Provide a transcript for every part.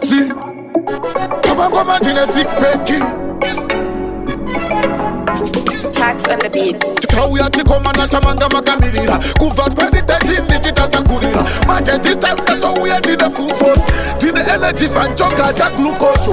See, come on, sick Becky. Tax on the beat. Chauya chikoma na chamanga makamilira. Kuva 2013 digital takurira. Maje this time that we did the full force. Did the energy van joka ja glucose.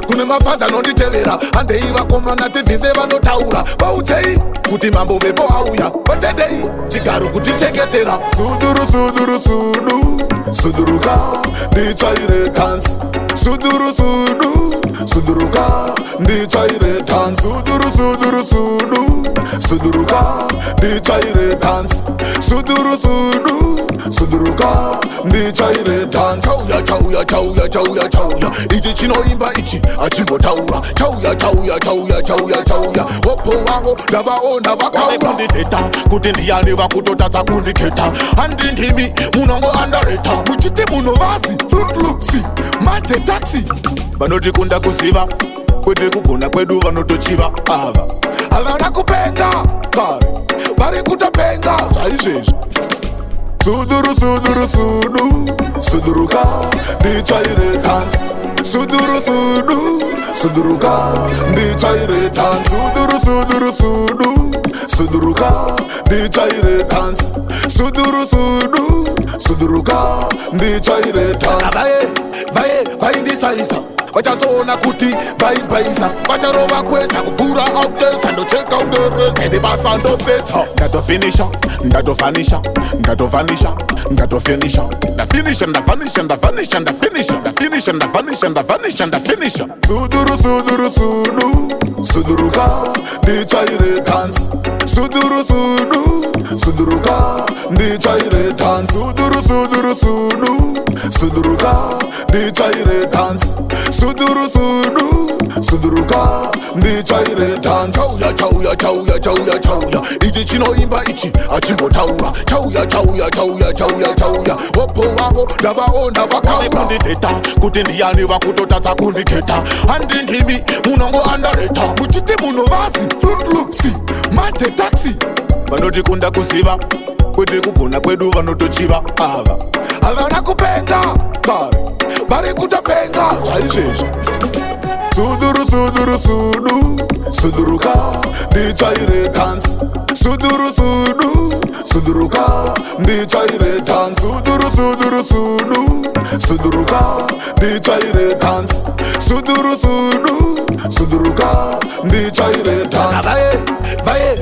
Kune mafada no ditelera. Ande iva koma na tivize vano taura. Bautei, kuti mambo vebo auya. Batedei, chigaru kuti chegetera. Suduru suduru sudu. Suduruka, di chaire dance. Suduru sudu. Suduruka, di chaire dance. Suduru suduru sudu. Suduruka, di chaire dance. Suduru sudu. Suduruka, di chaire dance. Chauya chauya chauya chauya chauya. Ichi chino imba ichi achimbo taura. Chauya chauya chauya chauya chauya. Wopo waho davao navakaura. Kunditeta kutindiani vakutotata kundiketa. Andindimi munongo andareta. Muchite munovasi fruitlusi mate taxi. Vanotikunda kuziva kwete kugona kwedu vanotochiva ava havana kupenga kare vari kutapenga chaizvezvi. Suduru suduru sudu suduruka ndichaire dance. Suduru sudu suduruka ndichaire dance. Suduru suduru sudu suduruka ndichaire dance. Suduru sudu suduruka ndichaire dance. Vai ndisaisa vachazona kuti vaibhaisa vacharova kwesa kuvhura autesa ndocheka uderesa ende basa ndopedza. Ndatofinisha ndatofanisha ndatovanisha ndatofinisha ndafinisha ndavanisha ndavanisha ndafinisha ndafinisha ndavanisha ndavanisha ndafinisha. Suduru suduru sudu suduruka ndichaire dance. Suduru sudu suduruka ndichaire dance. Suduru suduru sudu suduruka ndichaire dance. Suduru sudu suduruka ndichaire dance. Chauya chauya chauya chauya chauya. Ichi chino imba ichi achimbo taura. Chauya chauya chauya chauya chauya. Wopo waho davao navakaura. Kunditeta kutindiani vakutotata kundiketa. Andindimi munongo andareta. Muchite munovasi fruitlusi mate taxi. Vanotikunda kuziva kwete kugona kwedu vanotochiva ava havana kupenga kare vari kutapenga chaizvezvi. Suduru suduru sudu suduruka ndichaire dance. Suduru sudu suduruka ndichaire dance. Suduru suduru sudu suduruka ndichaire dance. Suduru sudu suduruka ndichaire dance.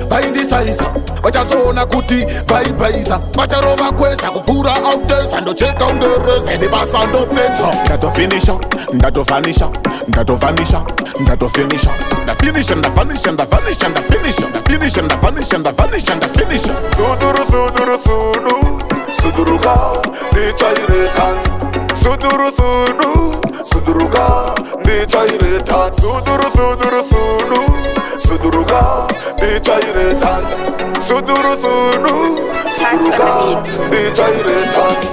Vai ndisaisa vachazona kuti vaibhaisa vacharova kwesa kuvhura autesa ndocheka ungeresa ende basa ndopedza. Ndatofinisha ndatofanisha ndatovanisha ndatofinisha ndafinisha ndavanisha ndavanisha ndafinisha ndafinisha ndavanisha ndavanisha ndafinisha. Suduru suduru sudu suduruka ndichaire dance. Suduru sudu suduruka ndichaire dance. Suduru suduru sudu suduruka ndichaire dance. Suduru sudu suduruka ndichaire dance.